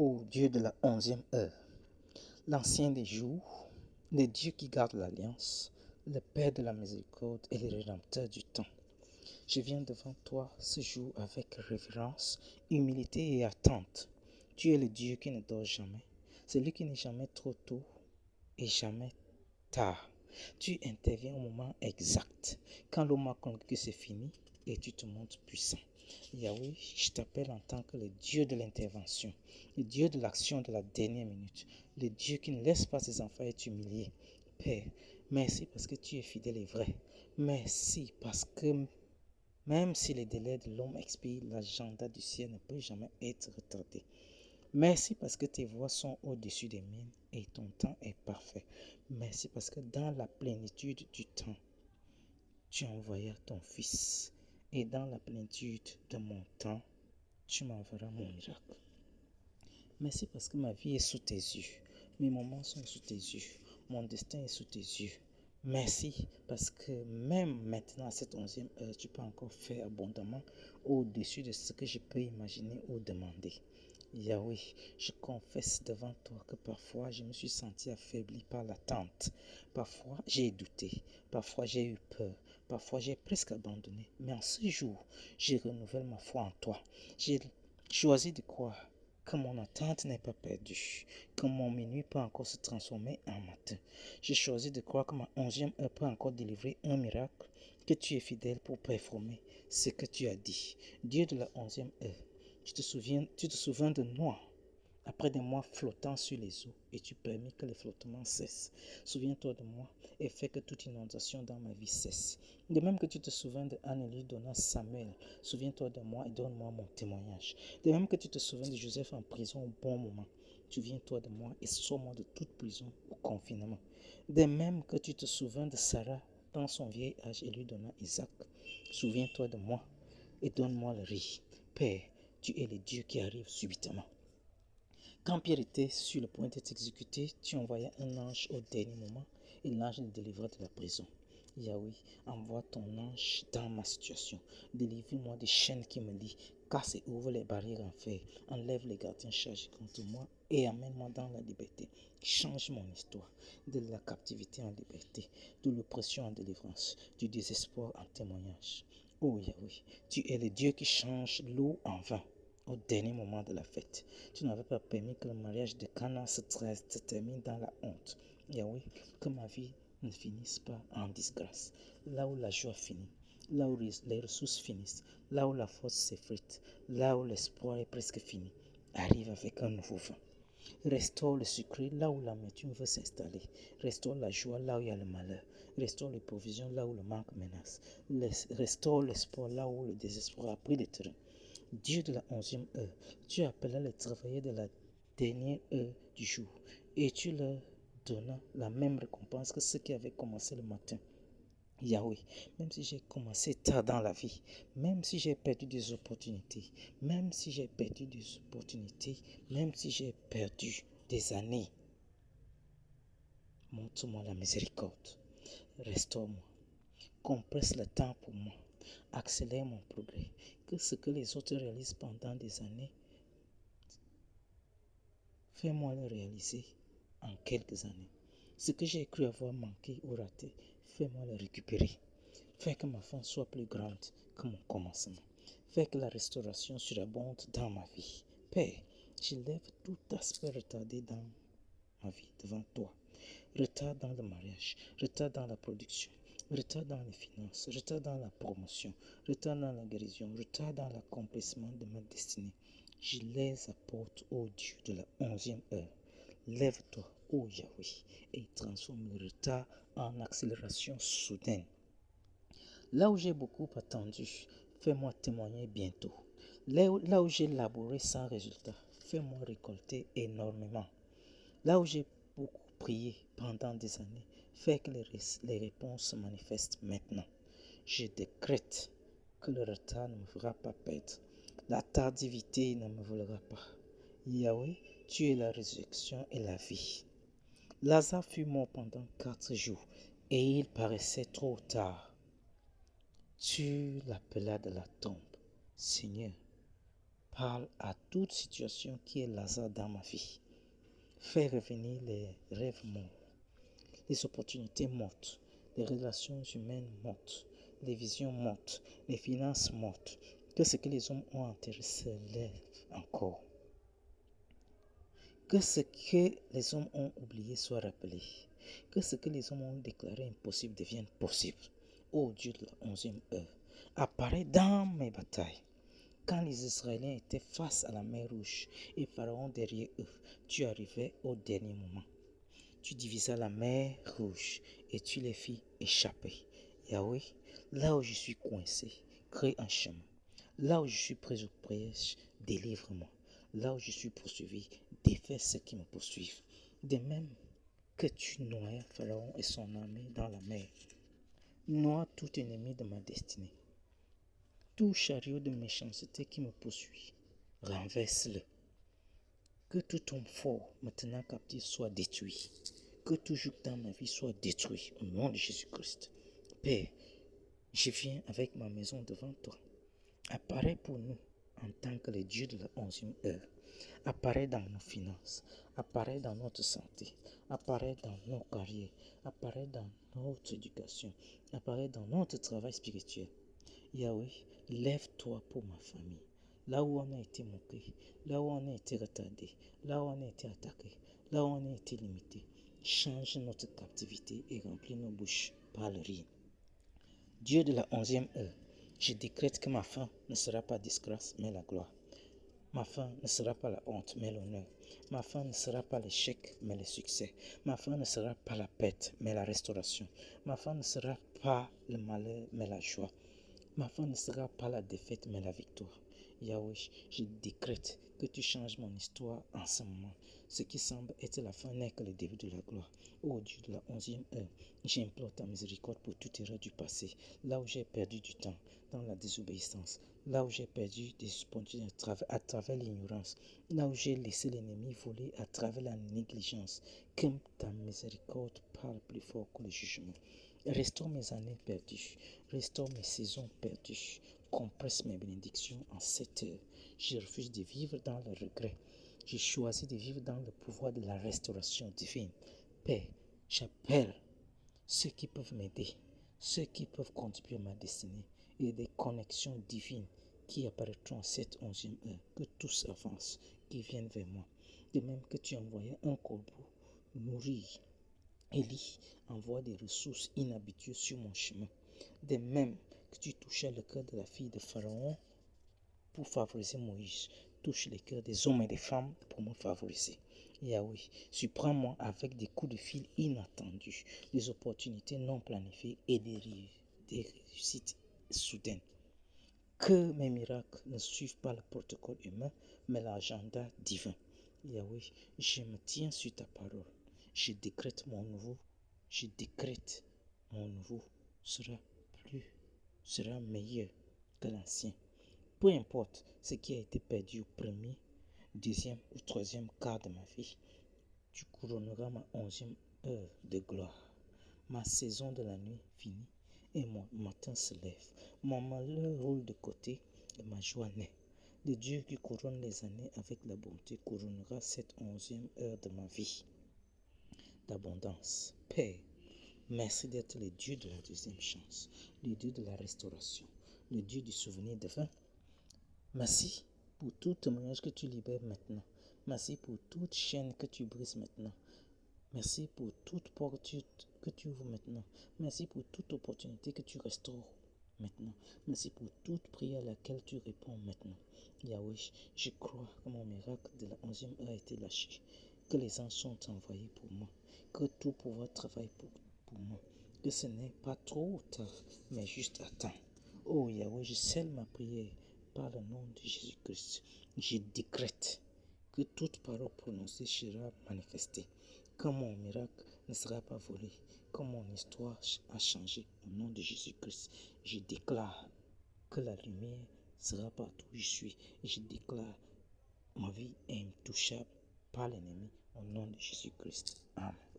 Ô Dieu de la 11e heure, l'ancien des jours, le Dieu qui garde l'alliance, le Père de la miséricorde et le Rédempteur du temps, je viens devant toi ce jour avec révérence, humilité et attente. Tu es le Dieu qui ne dort jamais, celui qui n'est jamais trop tôt et jamais tard. Tu interviens au moment exact, quand l'homme a compris que c'est fini et tu te montres puissant. Yahweh, je t'appelle en tant que le Dieu de l'intervention, le Dieu de l'action de la dernière minute, le Dieu qui ne laisse pas ses enfants être humiliés. Père, merci parce que tu es fidèle et vrai. Merci parce que même si les délais de l'homme expirent, l'agenda du ciel ne peut jamais être retardé. Merci parce que tes voies sont au-dessus des miennes et ton temps est parfait. Merci parce que dans la plénitude du temps, tu envoyas ton Fils. Et dans la plénitude de mon temps, tu m'enverras mon miracle. Merci parce que ma vie est sous tes yeux. Mes moments sont sous tes yeux. Mon destin est sous tes yeux. Merci parce que même maintenant à cette 11e heure, tu peux encore faire abondamment au-dessus de ce que je peux imaginer ou demander. Yahweh, je confesse devant toi que parfois je me suis senti affaibli par l'attente. Parfois j'ai douté, parfois j'ai eu peur, parfois j'ai presque abandonné. Mais en ce jour, je renouvelle ma foi en toi. J'ai choisi de croire que mon attente n'est pas perdue, que mon minuit peut encore se transformer en matin. J'ai choisi de croire que ma 11e heure peut encore délivrer un miracle, que tu es fidèle pour performer ce que tu as dit. Dieu de la 11e heure, tu te souviens de moi après des mois flottant sur les eaux et tu permis que les flottements cessent. Souviens-toi de moi et fais que toute inondation dans ma vie cesse. De même que tu te souviens de Anne et lui donna Samuel, souviens-toi de moi et donne-moi mon témoignage. De même que tu te souviens de Joseph en prison au bon moment, souviens-toi de moi et sauve-moi de toute prison ou confinement. De même que tu te souviens de Sarah dans son vieil âge et lui donna Isaac, souviens-toi de moi et donne-moi le riz. Père, tu es le Dieu qui arrive subitement. Quand Pierre était sur le point d'être exécuté, tu envoyais un ange au dernier moment et l'ange le délivra de la prison. Yahweh, envoie ton ange dans ma situation. Délivre-moi des chaînes qui me lient. Casse et ouvre les barrières en fer. Enlève les gardiens chargés contre moi et amène-moi dans la liberté. Change mon histoire de la captivité en liberté, de l'oppression en délivrance, du désespoir en témoignage. Oh Yahweh, tu es le Dieu qui change l'eau en vin au dernier moment de la fête. Tu n'avais pas permis que le mariage de Cana se termine dans la honte. Yahweh, que ma vie ne finisse pas en disgrâce. Là où la joie finit, là où les ressources finissent, là où la force s'effrite, là où l'espoir est presque fini, arrive avec un nouveau vin. Restaure le sucré là où l'amertume veut s'installer. Restaure la joie là où il y a le malheur. Restaure les provisions là où le manque menace. Restaure l'espoir là où le désespoir a pris le terrain. Dieu de la 11e heure, tu appelais les travailleurs de la dernière heure du jour et tu leur donnas la même récompense que ceux qui avaient commencé le matin. Yahweh, même si j'ai commencé tard dans la vie, même si j'ai perdu des opportunités, même si j'ai perdu des opportunités, même si j'ai perdu des années, montre-moi la miséricorde, restaure-moi, compresse le temps pour moi, accélère mon progrès, que ce que les autres réalisent pendant des années, fais-moi le réaliser en quelques années. Ce que j'ai cru avoir manqué ou raté, fais-moi le récupérer. Fais que ma fin soit plus grande que mon commencement. Fais que la restauration surabonde dans ma vie. Père, j'élève tout aspect retardé dans ma vie devant toi. Retard dans le mariage, retard dans la production, retard dans les finances, retard dans la promotion, retard dans la guérison, retard dans l'accomplissement de ma destinée. Je les apporte au Dieu de la 11e heure. Lève-toi, ô Yahweh, et transforme le retard en accélération soudaine. Là où j'ai beaucoup attendu, fais-moi témoigner bientôt. Là où j'ai labouré sans résultat, fais-moi récolter énormément. Là où j'ai beaucoup prié pendant des années, fais que les réponses se manifestent maintenant. Je décrète que le retard ne me fera pas perdre. La tardivité ne me volera pas. Yahweh, tu es la résurrection et la vie. Lazare fut mort pendant 4 jours et il paraissait trop tard. Tu l'appelas de la tombe. Seigneur, parle à toute situation qui est lazare dans ma vie. Fais revenir les rêves morts, les opportunités mortes, les relations humaines mortes, les visions mortes, les finances mortes. Que ce que les hommes ont enterré se lève encore. Que ce que les hommes ont oublié soit rappelé. Que ce que les hommes ont déclaré impossible devienne possible. Ô Dieu de la 11e heure, apparaît dans mes batailles. Quand les Israéliens étaient face à la mer Rouge et Pharaon derrière eux, tu arrivais au dernier moment. Tu divisas la mer Rouge et tu les fis échapper. Yahweh, là où je suis coincé, crée un chemin. Là où je suis pris au piège, délivre-moi. Là où je suis poursuivi, défais ceux qui me poursuivent. De même que tu noyas Pharaon et son armée dans la mer, noie tout ennemi de ma destinée. Tout chariot de méchanceté qui me poursuit, renverse-le. Que tout homme fort me tenant captif soit détruit. Que tout joug dans ma vie soit détruit au nom de Jésus-Christ. Père, je viens avec ma maison devant toi. Apparaît pour nous en tant que le Dieu de la 11e heure. Apparaît dans nos finances, apparaît dans notre santé, apparaît dans nos carrières, apparaît dans notre éducation, apparaît dans notre travail spirituel. Yahweh, lève-toi pour ma famille. Là où on a été moqué, là où on a été retardé, là où on a été attaqué, là où on a été limité, change notre captivité et remplis nos bouches par le rire. Dieu de la 11e heure, je décrète que ma fin ne sera pas disgrâce, mais la gloire. Ma fin ne sera pas la honte, mais l'honneur. Ma fin ne sera pas l'échec, mais le succès. Ma fin ne sera pas la perte, mais la restauration. Ma fin ne sera pas le malheur, mais la joie. Ma fin ne sera pas la défaite, mais la victoire. Yahweh, je décrète que tu changes mon histoire en ce moment. Ce qui semble être la fin n'est que le début de la gloire. Ô Dieu de la 11e heure, j'implore ta miséricorde pour toute erreur du passé, là où j'ai perdu du temps, dans la désobéissance, là où j'ai perdu des opportunités à travers l'ignorance, là où j'ai laissé l'ennemi voler à travers la négligence. Que ta miséricorde parle plus fort que le jugement. Restaure mes années perdues, restaure mes saisons perdues, compresse mes bénédictions en 7 heures. Je refuse de vivre dans le regret. J'ai choisi de vivre dans le pouvoir de la restauration divine. Père, j'appelle ceux qui peuvent m'aider, ceux qui peuvent contribuer à ma destinée et des connexions divines qui apparaîtront en cette 11e heure. Que tous avancent, qu'ils viennent vers moi. De même que tu envoyais un corbeau nourrir Élie envoie des ressources inhabituelles sur mon chemin. De même que tu touchais le cœur de la fille de Pharaon pour favoriser Moïse, touche les cœurs des hommes et des femmes pour me favoriser. Yahweh, surprends-moi avec des coups de fil inattendus, des opportunités non planifiées et des réussites soudaines. Que mes miracles ne suivent pas le protocole humain, mais l'agenda divin. Yahweh, je me tiens sur ta parole. Je décrète mon nouveau sera meilleur que l'ancien. Peu importe ce qui a été perdu au premier, deuxième ou troisième quart de ma vie, tu couronneras ma 11e heure de gloire. Ma saison de la nuit finit et mon matin se lève. Mon malheur roule de côté et ma joie naît. Le Dieu qui couronne les années avec la bonté couronnera cette 11e heure de ma vie d'abondance. Père, merci d'être le Dieu de la deuxième chance, le Dieu de la restauration, le Dieu du souvenir divin. Merci pour tout témoignage que tu libères maintenant. Merci pour toute chaîne que tu brises maintenant. Merci pour toute porte que tu ouvres maintenant. Merci pour toute opportunité que tu restaures maintenant. Merci pour toute prière à laquelle tu réponds maintenant. Yahweh, je crois que mon miracle de la 11e heure a été lâché. Que les anges sont envoyés pour moi. Que tout pouvoir travaille pour moi. Que ce n'est pas trop tard, mais juste à temps. Oh Yahweh, je scelle ma prière par le nom de Jésus-Christ. Je décrète que toute parole prononcée sera manifestée. Que mon miracle ne sera pas volé. Que mon histoire a changé au nom de Jésus-Christ. Je déclare que la lumière sera partout où je suis. Et je déclare ma vie est intouchable par l'ennemi au nom de Jésus-Christ. Amen.